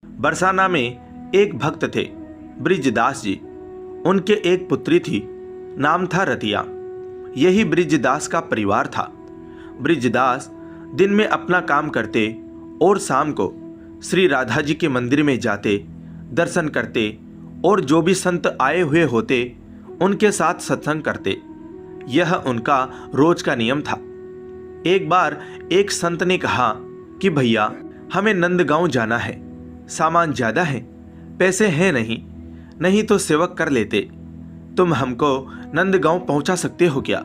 बरसाना में एक भक्त थे, बृजदास जी। उनके एक पुत्री थी, नाम था रतिया। यही बृजदास का परिवार था। बृजदास दिन में अपना काम करते और शाम को श्री राधा जी के मंदिर में जाते, दर्शन करते और जो भी संत आए हुए होते उनके साथ सत्संग करते। यह उनका रोज का नियम था। एक बार एक संत ने कहा कि भैया, हमें नंदगांव जाना है, सामान ज्यादा है, पैसे हैं नहीं तो सेवक कर लेते। तुम हमको नंदगांव पहुंचा सकते हो क्या?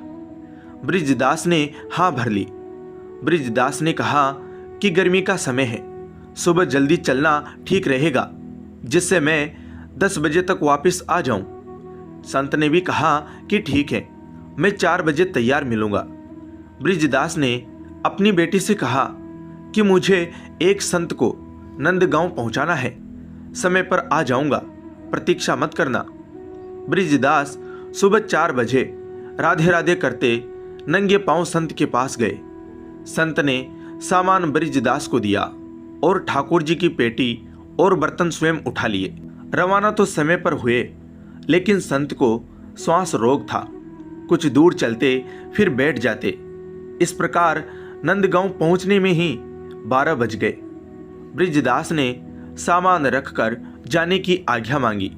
बृजदास ने हाँ भर ली। बृजदास ने कहा कि गर्मी का समय है, सुबह जल्दी चलना ठीक रहेगा, जिससे मैं 10 बजे तक वापस आ जाऊं। संत ने भी कहा कि ठीक है, मैं 4 बजे तैयार मिलूंगा। बृजदास ने अपनी बेटी से कहा कि मुझे एक संत को नंदगांव पहुंचाना है, समय पर आ जाऊंगा, प्रतीक्षा मत करना। बृजदास सुबह 4 बजे राधे राधे करते नंगे पांव संत के पास गए। संत ने सामान बृजदास को दिया और ठाकुर जी की पेटी और बर्तन स्वयं उठा लिए। रवाना तो समय पर हुए, लेकिन संत को श्वास रोग था। कुछ दूर चलते फिर बैठ जाते। इस प्रकार नंदगांव पहुंचने में ही 12 बज गए। बृजदास ने सामान रखकर जाने की आज्ञा मांगी।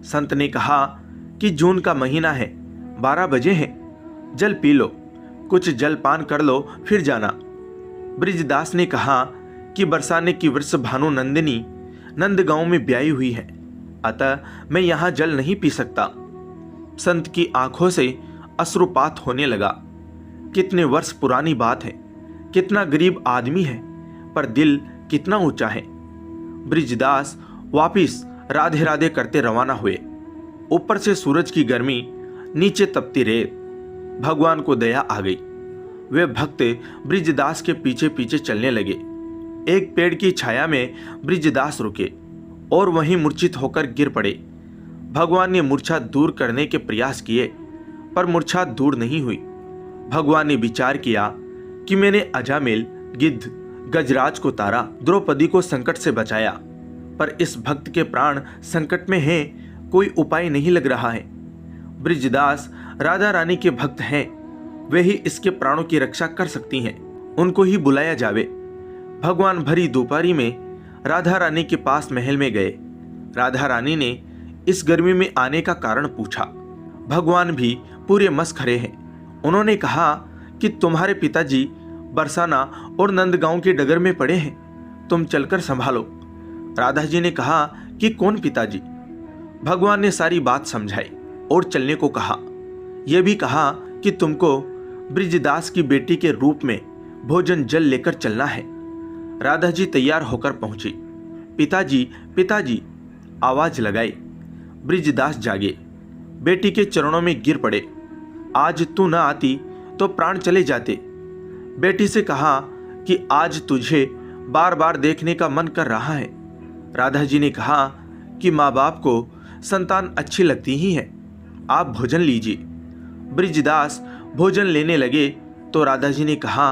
संत ने कहा कि जून का महीना है, 12 बजे हैं, जल पी लो, कुछ जल पान कर लो, फिर जाना। बृजदास ने कहा कि बरसाने की वृष भानु नंदिनी नंदगांव में ब्याई हुई है, अतः मैं यहां जल नहीं पी सकता। संत की आंखों से अश्रुपात होने लगा। कितने वर्ष पुरानी बात है, कितना गरीब आदमी है, पर दिल कितना ऊंचा है। बृजदास वापिस राधे राधे करते रवाना हुए। ऊपर से सूरज की गर्मी, नीचे तपती रेत। भगवान को दया आ गई। वे भक्त बृजदास के पीछे पीछे चलने लगे। एक पेड़ की छाया में बृजदास रुके और वहीं मूर्छित होकर गिर पड़े। भगवान ने मूर्छा दूर करने के प्रयास किए, पर मूर्छा दूर नहीं हुई। भगवान ने विचार किया कि मैंने अजामिल, गिद्ध, गजराज को तारा, द्रौपदी को संकट से बचाया, पर इस भक्त के प्राण संकट में हैं, कोई उपाय नहीं लग रहा है। बृजदास राधा रानी के भक्त हैं, वे ही इसके प्राणों की रक्षा कर सकती हैं, उनको ही बुलाया जावे। भगवान भरी दोपहरी में राधा रानी के पास महल में गए। राधा रानी ने इस गर्मी में आने का कारण पूछा। भगवान भी पूरे मसखरे हैं। उन्होंने कहा कि तुम्हारे पिताजी बरसाना और नंदगांव के डगर में पड़े हैं, तुम चलकर संभालो। राधा जी ने कहा कि कौन पिताजी? भगवान ने सारी बात समझाई और चलने को कहा। यह भी कहा कि तुमको बृजदास की बेटी के रूप में भोजन जल लेकर चलना है। राधा जी तैयार होकर पहुंची। पिताजी, पिताजी आवाज लगाई। बृजदास जागे, बेटी के चरणों में गिर पड़े। आज तू न आती तो प्राण चले जाते। बेटी से कहा कि आज तुझे बार बार देखने का मन कर रहा है। राधा जी ने कहा कि माँ बाप को संतान अच्छी लगती ही है, आप भोजन लीजिए। बृजदास भोजन लेने लगे तो राधा जी ने कहा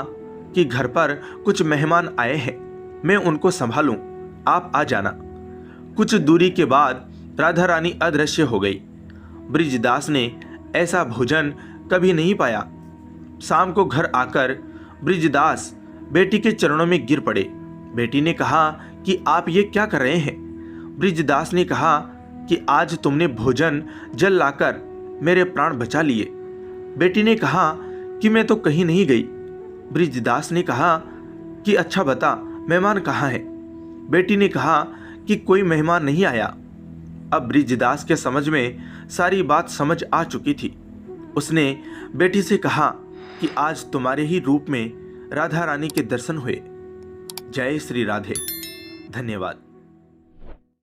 कि घर पर कुछ मेहमान आए हैं, मैं उनको संभालूं, आप आ जाना। कुछ दूरी के बाद राधा रानी अदृश्य हो गई। बृजदास ने ऐसा भोजन कभी नहीं पाया। शाम को घर आकर बृजदास बेटी के चरणों में गिर पड़े। बेटी ने कहा कि आप ये क्या कर रहे हैं? बृजदास ने कहा कि आज तुमने भोजन जल लाकर मेरे प्राण बचा लिए। बेटी ने कहा कि मैं तो कहीं नहीं गई। बृजदास ने कहा कि अच्छा बता, मेहमान कहाँ है? बेटी ने कहा कि कोई मेहमान नहीं आया। अब बृजदास के समझ में सारी बात समझ आ चुकी थी। उसने बेटी से कहा कि आज तुम्हारे ही रूप में राधा रानी के दर्शन हुए। जय श्री राधे। धन्यवाद।